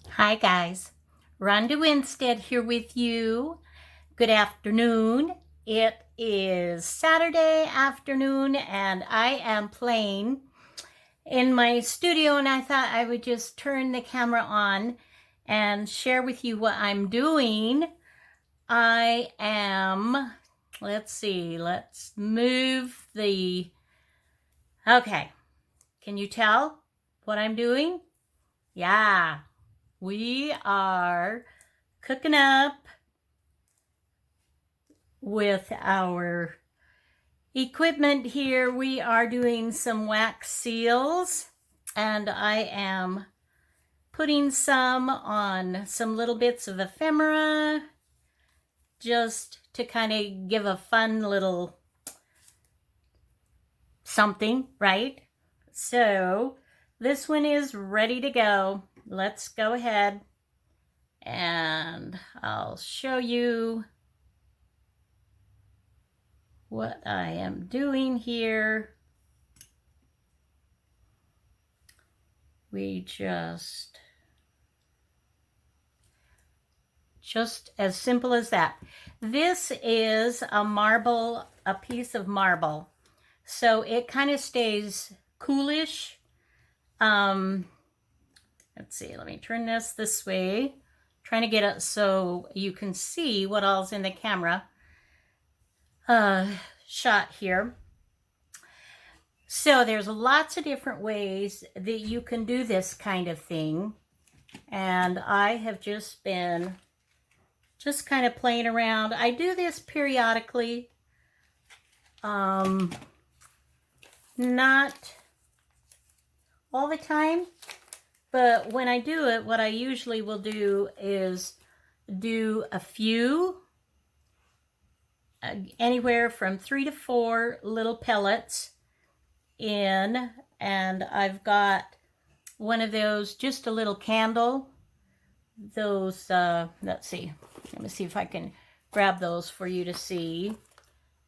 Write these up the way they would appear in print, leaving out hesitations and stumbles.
Hi guys, Ronda Winstead here with you. Good afternoon. It is Saturday afternoon and I am playing in my studio, and I thought I would just turn the camera on and share with you what I'm doing. I am, let's move the, okay, can you tell what I'm doing? Yeah, we are cooking up with our equipment here. We are doing some wax seals, and I am putting some on some little bits of ephemera just to kind of give a fun little something, right? So this one is ready to go. Let's go ahead and I'll show you what I am doing here. We just as simple as that. This is a marble, a piece of marble. So it kind of stays coolish. Let's see, let me turn this way. Trying to get it so you can see what all's in the camera shot here. So there's lots of different ways that you can do this kind of thing. And I have just been kind of playing around. I do this periodically. Not all the time, but when I do it, what I usually will do is do a few, anywhere from 3 to 4 little pellets in, and I've got one of those, just a little candle. Those, let's see, let me see if I can grab those for you to see.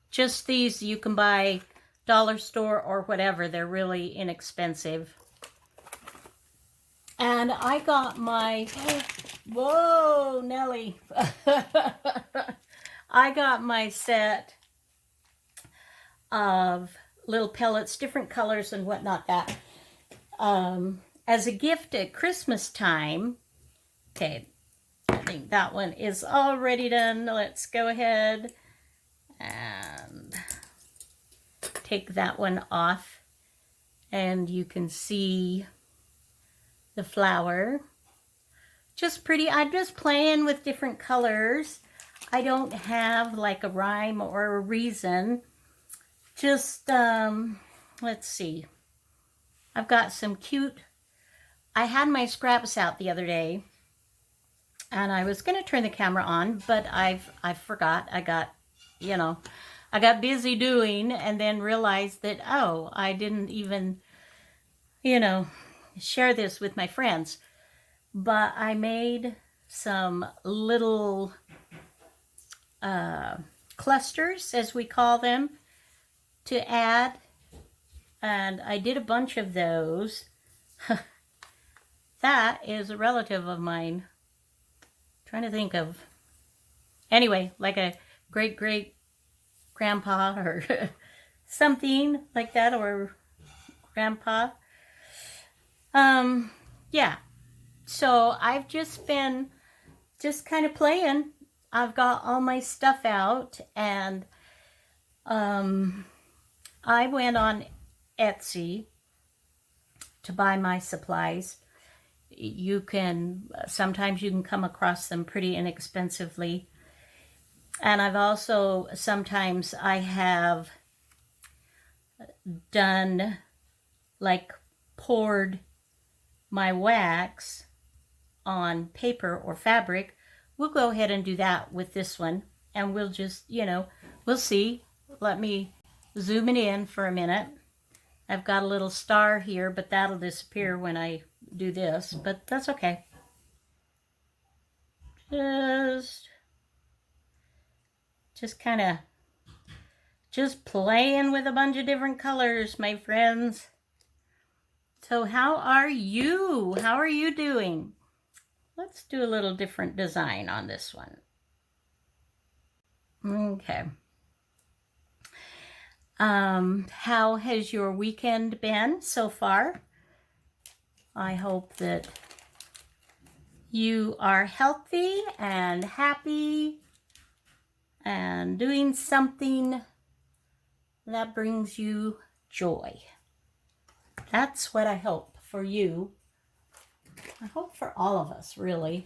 Just these you can buy dollar store or whatever. They're really inexpensive. And I got my, whoa, Nelly. I got my set of little pellets, different colors and whatnot, that as a gift at Christmas time. Okay, I think that one is already done. Let's go ahead and take that one off, and you can see the flower. Just pretty. I'm just playing with different colors. I don't have like a rhyme or a reason. Just, let's see. I've got some cute, I had my scraps out the other day, and I was going to turn the camera on, but I forgot. I got busy doing, and then realized that, oh, I didn't even, share this with my friends. But I made some little clusters, as we call them, to add, and I did a bunch of those. That is a relative of mine. Trying to think of, anyway, like a great grandpa or something like that, or grandpa. Yeah. So I've just been kind of playing. I've got all my stuff out, and I went on Etsy to buy my supplies. Sometimes you can come across them pretty inexpensively. And I've also, sometimes I have done, like, poured my wax on paper or fabric. We'll go ahead and do that with this one, and we'll just, we'll see. Let me zoom it in for a minute. I've got a little star here, but that'll disappear when I do this, but that's okay. Just kind of just playing with a bunch of different colors, my friends. So how are you? How are you doing? let's do a little different design on this one. Okay. How has your weekend been so far? I hope that you are healthy and happy and doing something that brings you joy. That's what I hope for you. I hope for all of us, really.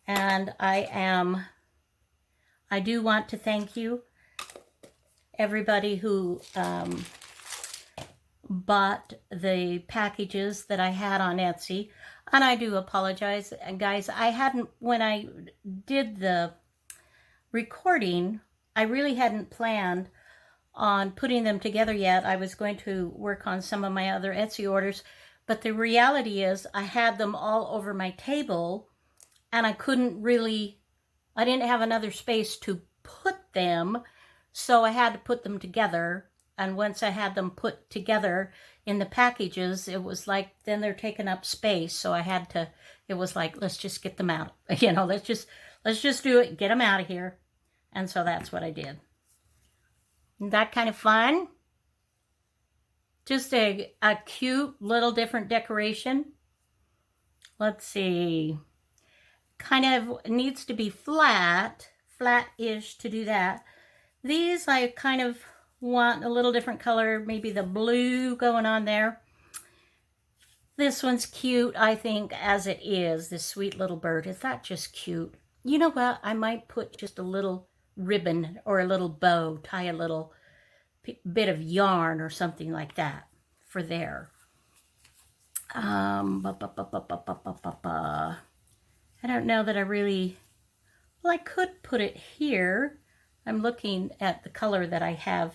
And I do want to thank you, everybody who bought the packages that I had on Etsy. And I do apologize, guys. I hadn't, when I did the recording, I really hadn't planned on putting them together yet. I was going to work on some of my other Etsy orders, but the reality is I had them all over my table and I didn't have another space to put them, so I had to put them together. And once I had them put together in the packages, it was like, then they're taking up space. So it was like, let's just get them out. Let's just do it, get them out of here. And so that's what I did. Isn't that kind of fun? Just a cute little different decoration. Let's see. Kind of needs to be flat-ish to do that. These I kind of want a little different color, maybe the blue going on there. This one's cute, I think, as it is, this sweet little bird. Is that just cute? You know what? I might put just a little ribbon or a little bow, tie a little bit of yarn or something like that for there. I don't know that I really, well, I could put it here. I'm looking at the color that I have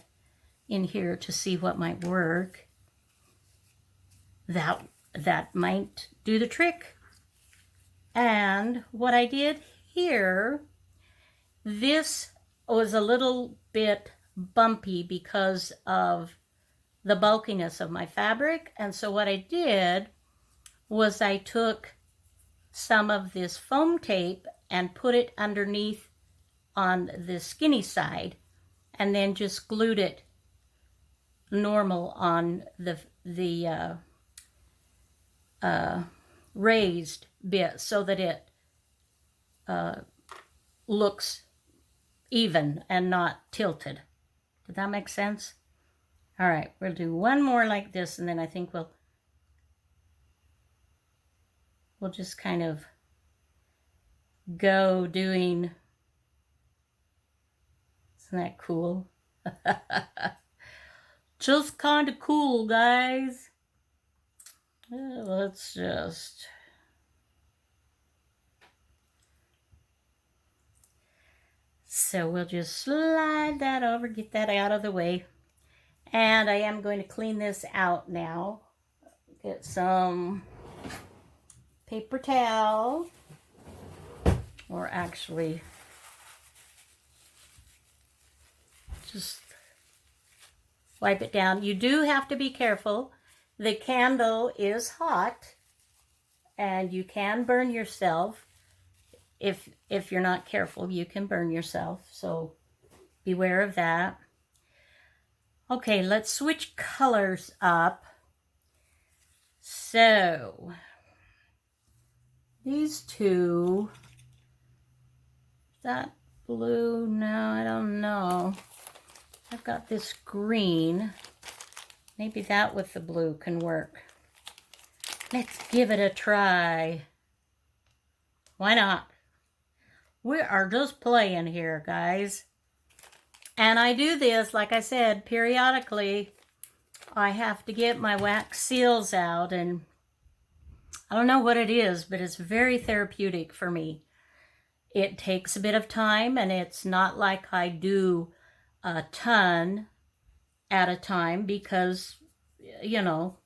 in here to see what might work. That might do the trick. And what I did here, this was a little bit bumpy because of the bulkiness of my fabric. And so what I did was I took some of this foam tape and put it underneath on the skinny side and then just glued it normal on the raised bit so that it looks even and not tilted. Did that make sense? All right, we'll do one more like this, and then I think we'll just kind of go doing, isn't that cool? Just kind of cool, guys. Let's just, so we'll just slide that over, get that out of the way. And I am going to clean this out now. Get some paper towel, or actually just wipe it down. You do have to be careful. The candle is hot and you can burn yourself. If you're not careful, you can burn yourself. So beware of that. Okay, let's switch colors up. So these two, is that blue? No, I don't know. I've got this green. Maybe that with the blue can work. Let's give it a try. Why not? We are just playing here, guys. And I do this, like I said, periodically. I have to get my wax seals out, and I don't know what it is, but it's very therapeutic for me. It takes a bit of time, and it's not like I do a ton at a time because, you know,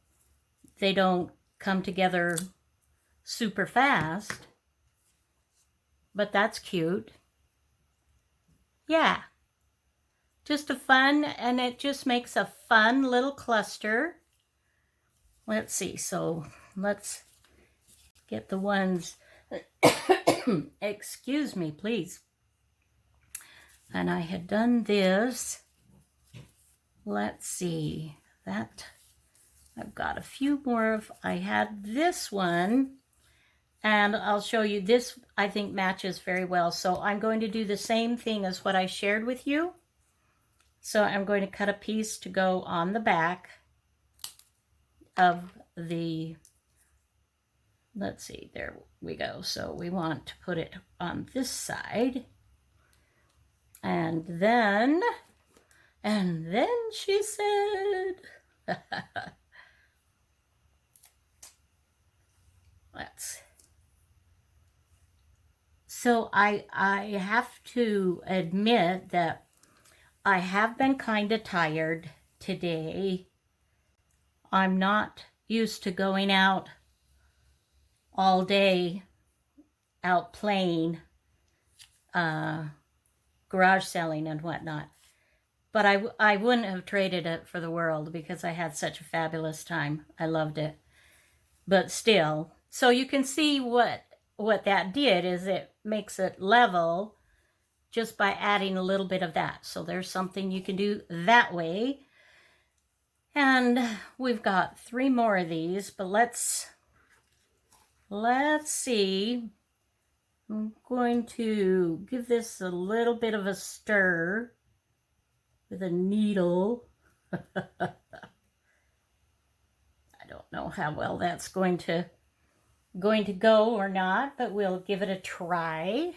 they don't come together super fast. But that's cute. Yeah. Just a fun, and it just makes a fun little cluster. Let's see, so let's get the ones, excuse me, please. And I had done this. Let's see, that I've got a few more of, I had this one, and I'll show you this. I think matches very well. So I'm going to do the same thing as what I shared with you. So I'm going to cut a piece to go on the back of the, let's see, there we go. So we want to put it on this side. And then she said, so I have to admit that I have been kind of tired today. I'm not used to going out all day, out playing, garage selling and whatnot. But I wouldn't have traded it for the world because I had such a fabulous time. I loved it. But still, so you can see what that did is it makes it level just by adding a little bit of that. So there's something you can do that way. And we've got 3 more of these, but let's see. I'm going to give this a little bit of a stir with a needle. I don't know how well that's going to go or not, but we'll give it a try.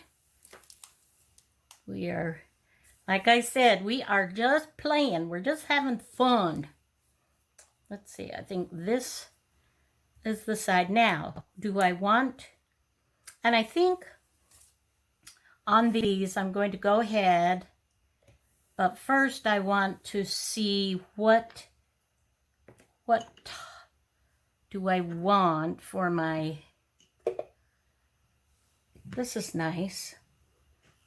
We are, like I said, we are just playing. We're just having fun. Let's see, I think this is the side. Now, do I want, and I think on these I'm going to go ahead, but first I want to see what do I want for my, this is nice.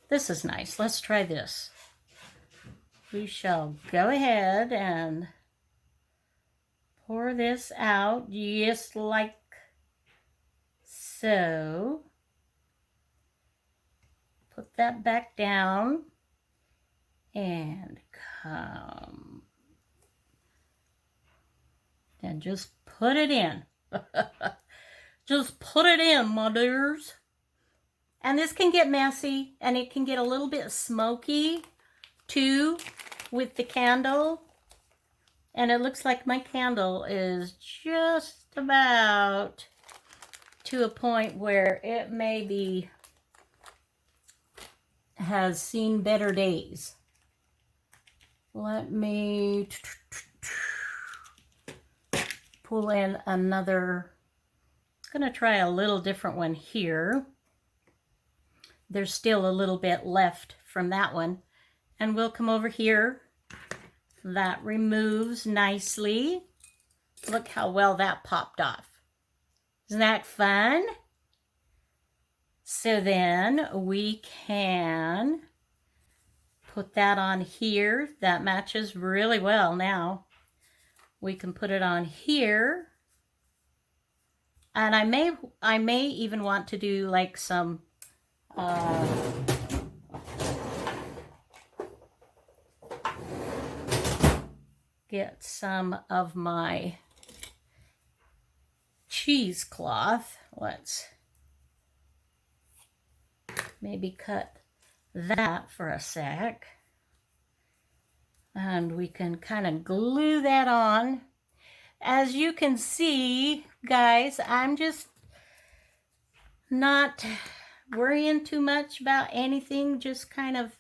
This is nice. Let's try this. We shall go ahead and pour this out just like so. Put that back down and come and just put it in. Just put it in, my dears. And this can get messy and it can get a little bit smoky too with the candle. And it looks like my candle is just about to a point where it maybe has seen better days. Let me pull in another. I'm going to try a little different one here. There's still a little bit left from that one. And we'll come over here. That removes nicely. Look how well that popped off. Isn't that fun? So then we can put that on here. That matches really well now. We can put it on here. And I may even want to do like some get some of my cheesecloth. Let's maybe cut that for a sec. And we can kind of glue that on. As you can see, guys, I'm just not worrying too much about anything. Just kind of,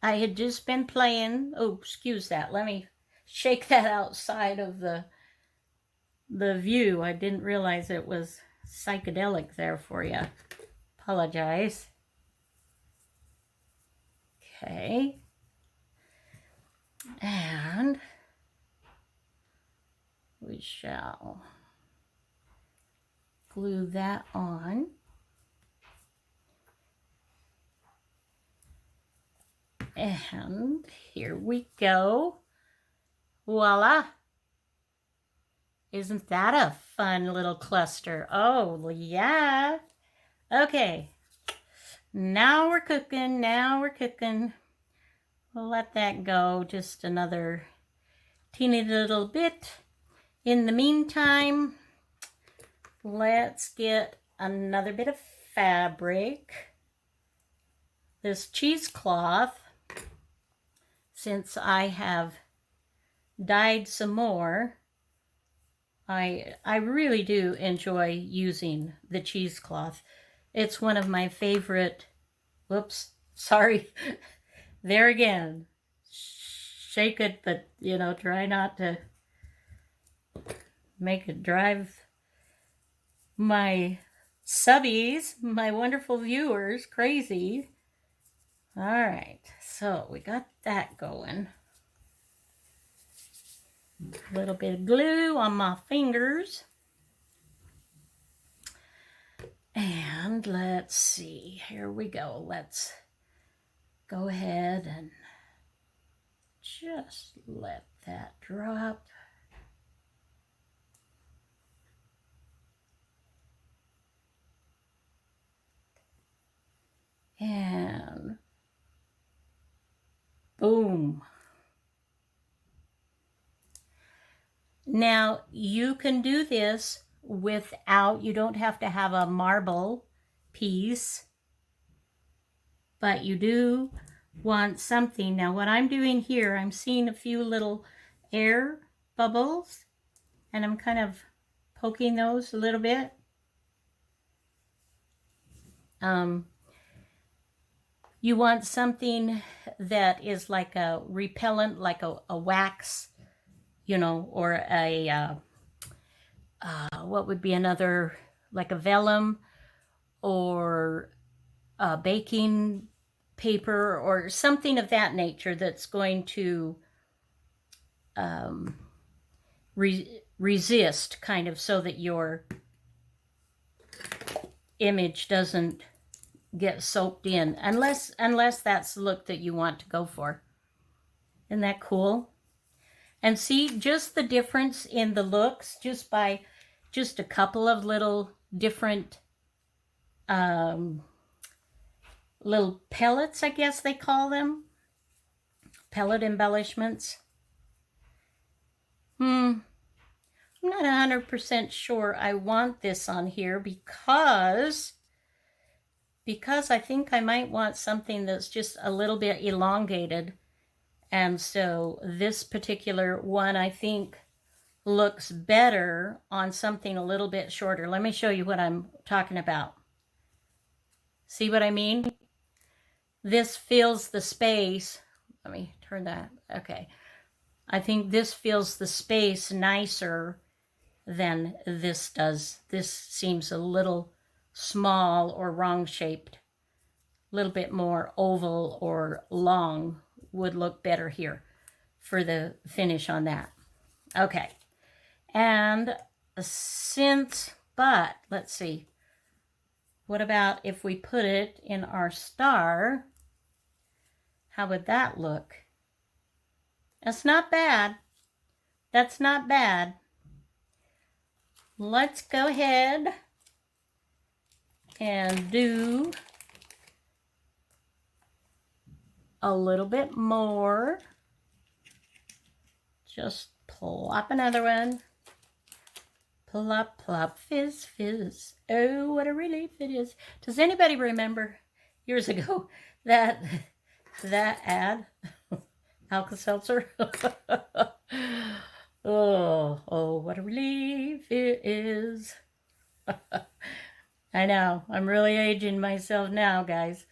I had just been playing. Oh, excuse that. Let me shake that outside of the view. I didn't realize it was psychedelic there for you. Apologize. Okay. And we shall glue that on. And here we go. Voila. Isn't that a fun little cluster? Oh, yeah. Okay. Now we're cooking. Now we're cooking. We'll let that go just another teeny little bit. In the meantime, let's get another bit of fabric. This cheesecloth, since I have dyed some more, I really do enjoy using the cheesecloth. It's one of my favorite, whoops, sorry, there again. Shake it, but, you know, try not to make it drive my subbies, my wonderful viewers, crazy. All right, so we got that going. A little bit of glue on my fingers. And let's see, here we go. Let's go ahead and just let that drop. And boom. Now you can do this without, you don't have to have a marble piece, but you do want something. Now what I'm doing here, I'm seeing a few little air bubbles, and I'm kind of poking those a little bit. You want something that is like a repellent, like a wax, you know, or a, what would be another, like a vellum or a baking paper or something of that nature that's going to resist, kind of, so that your image doesn't get soaked in, unless that's the look that you want to go for. Isn't that cool? And see just the difference in the looks just by just a couple of little different little pellets, I guess they call them. Pellet embellishments. I'm not 100% sure I want this on here because I think I might want something that's just a little bit elongated. And so this particular one, I think, looks better on something a little bit shorter. Let me show you what I'm talking about. See what I mean? This fills the space. Let me turn that. Okay. I think this fills the space nicer than this does. This seems a little small or wrong shaped. A little bit more oval or long would look better here for the finish on that. Okay. And but let's see. What about if we put it in our star? How would that look? That's not bad. That's not bad. Let's go ahead and do a little bit more. Just plop another one. Plop, plop, fizz, fizz. Oh, what a relief it is. Does anybody remember years ago that ad? Alka-Seltzer? oh, what a relief it is. I know, I'm really aging myself now, guys.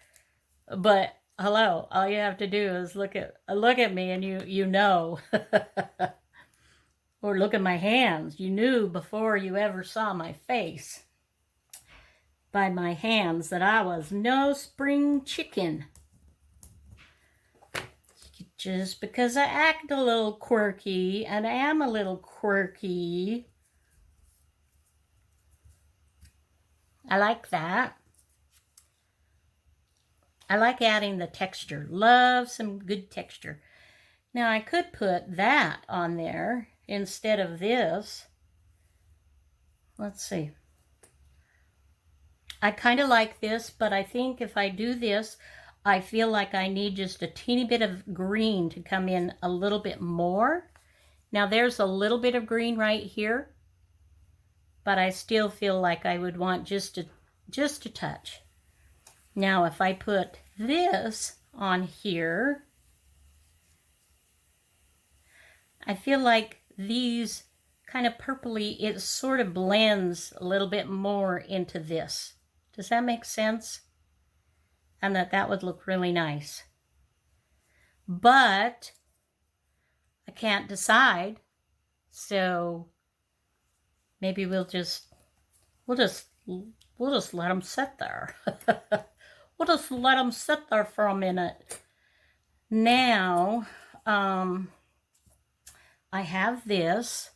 But hello, all you have to do is look at me and you know. Or look at my hands. You knew before you ever saw my face by my hands that I was no spring chicken. Just because I act a little quirky, and I am a little quirky. I like that. I like adding the texture. Love some good texture. Now I could put that on there instead of this. let's see. I kind of like this, but I think if I do this, I feel like I need just a teeny bit of green to come in a little bit more. Now there's a little bit of green right here, but I still feel like I would want just a touch. Now if I put this on here, I feel like these kind of purpley, it sort of blends a little bit more into this. Does that make sense? And that would look really nice. But I can't decide. So maybe we'll just let them sit there. We'll just let them sit there for a minute. Now, I have this.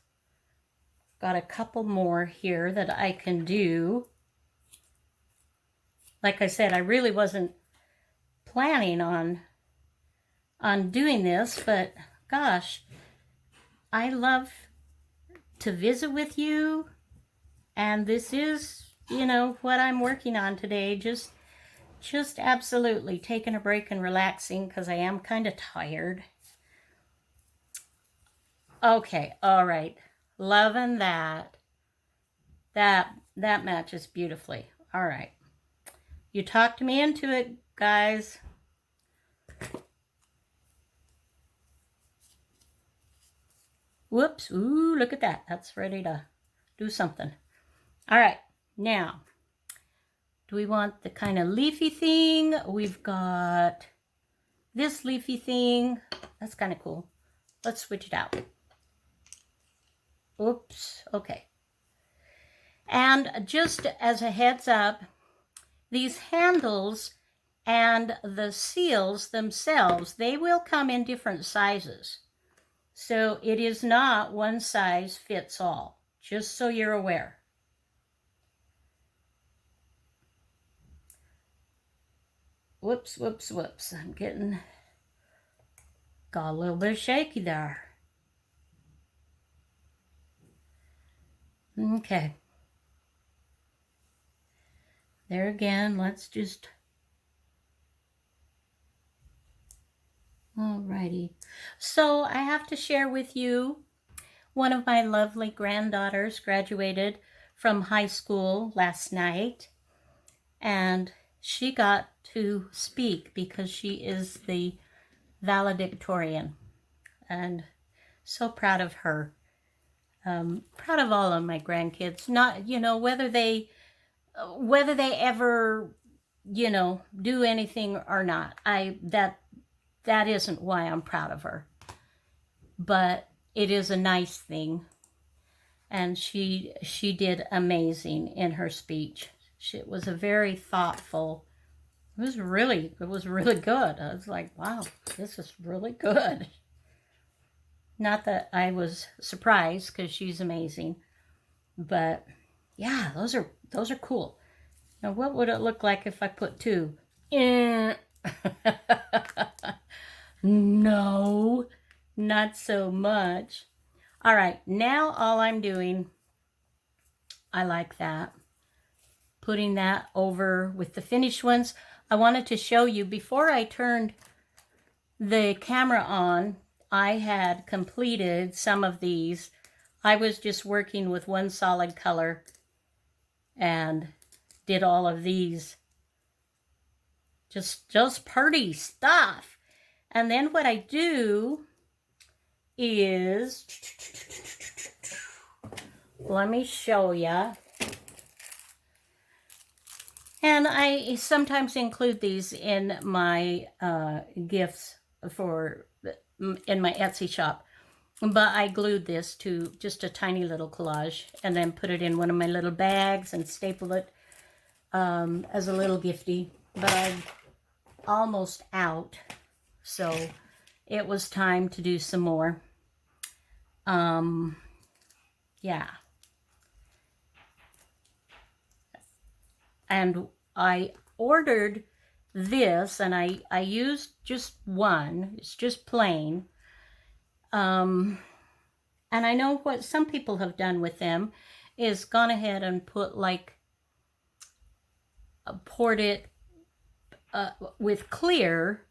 Got a couple more here that I can do. Like I said, I really wasn't planning on doing this, but gosh, I love to visit with you, and this is, you know, what I'm working on today. Just absolutely taking a break and relaxing because I am kind of tired. Okay, all right. Loving that. That matches beautifully. All right. You talked me into it, guys. Whoops. Ooh, look at that. That's ready to do something. All right. Now, do we want the kind of leafy thing? We've got this leafy thing. That's kind of cool. Let's switch it out. Oops. Okay. And just as a heads up, these handles and the seals themselves, they will come in different sizes. So it is not one size fits all, just so you're aware. Whoops, whoops, whoops. Got a little bit shaky there. Okay. There again, let's just... Alrighty. So I have to share with you, one of my lovely granddaughters graduated from high school last night, and she got to speak because she is the valedictorian, and so proud of her. Proud of all of my grandkids. Not, you know, whether they ever, you know, do anything or not. That isn't why I'm proud of her. But it is a nice thing. And she did amazing in her speech. It was a very thoughtful, it was really good. I was like, wow, this is really good. Not that I was surprised, because she's amazing. But yeah, those are cool. Now, what would it look like if I put two? No, not so much. All right, now all I'm doing, I like that. Putting that over with the finished ones. I wanted to show you, before I turned the camera on, I had completed some of these. I was just working with one solid color and did all of these. Just pretty stuff. And then what I do is, let me show you. And I sometimes include these in my gifts in my Etsy shop. But I glued this to just a tiny little collage and then put it in one of my little bags and stapled it as a little gifty. But I'm almost out, so it was time to do some more. Yeah. And I ordered this, and I used just one. It's just plain. And I know what some people have done with them is gone ahead and put like, poured it with clear,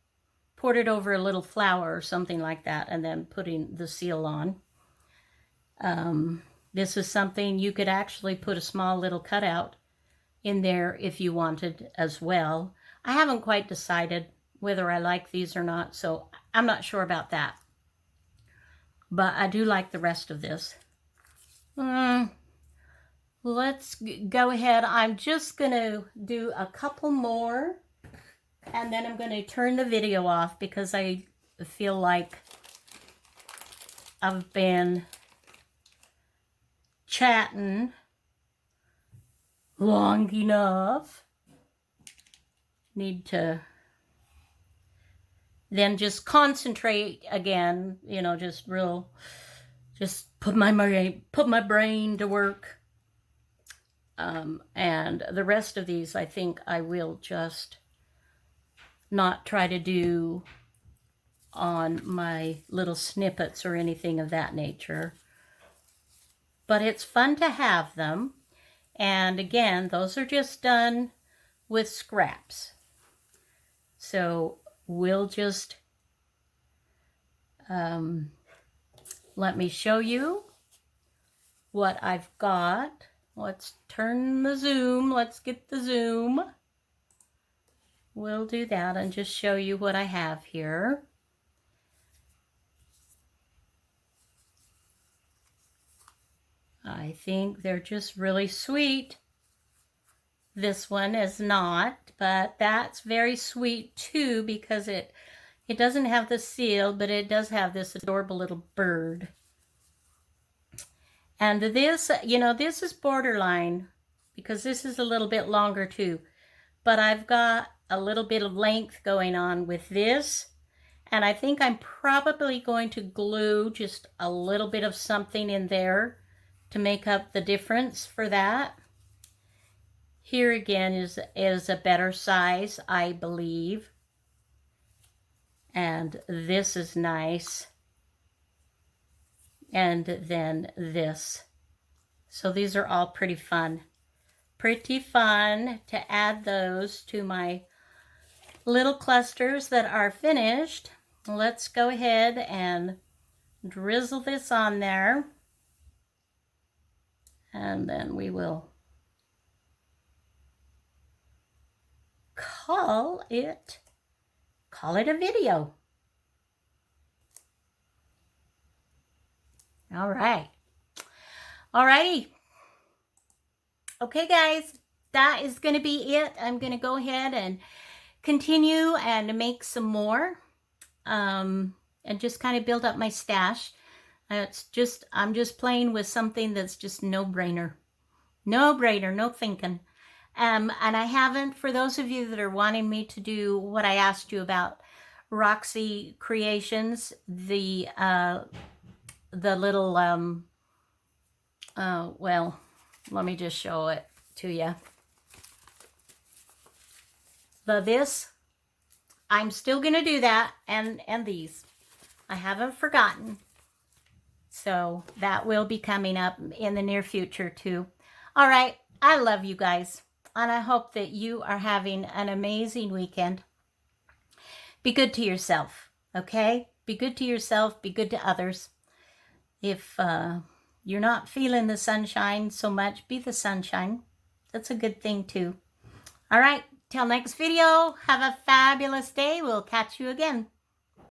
poured it over a little flour or something like that, and then putting the seal on. This is something you could actually put a small little cutout in there if you wanted as well. I haven't quite decided whether I like these or not, so I'm not sure about that. But I do like the rest of this. Let's go ahead. I'm just going to do a couple more, and then I'm going to turn the video off because I feel like I've been chatting long enough. Need to then just concentrate again, you know, just put my brain to work. And the rest of these, I think I will just not try to do on my little snippets or anything of that nature. But it's fun to have them. And again, those are just done with scraps. So we'll just, let me show you what I've got. Let's turn the zoom. Let's get the zoom. We'll do that and just show you what I have here. I think they're just really sweet. This one is not, but that's very sweet too because it doesn't have the seal, but it does have this adorable little bird. And this, you know, this is borderline because this is a little bit longer too. But I've got a little bit of length going on with this. And I think I'm probably going to glue just a little bit of something in there to make up the difference for that. Here again is a better size, I believe. And this is nice. And then this. So these are all pretty fun. Pretty fun to add those to my little clusters that are finished. Let's go ahead and drizzle this on there. And then we will call it a video. All right. Alrighty. Okay, guys, that is going to be it. I'm going to go ahead and continue and make some more, and just kind of build up my stash. I'm just playing with something that's just no-brainer. No-brainer, no thinking. And I haven't, for those of you that are wanting me to do what I asked you about, Roxy Creations, the little, well, let me just show it to you. This, I'm still going to do that, and these. I haven't forgotten. So that will be coming up in the near future too. All right, I love you guys, and I hope that you are having an amazing weekend. Be good to yourself, okay? Be good to yourself, be good to others. If you're not feeling the sunshine so much, be the sunshine. That's a good thing too. All right, till next video, have a fabulous day. We'll catch you again.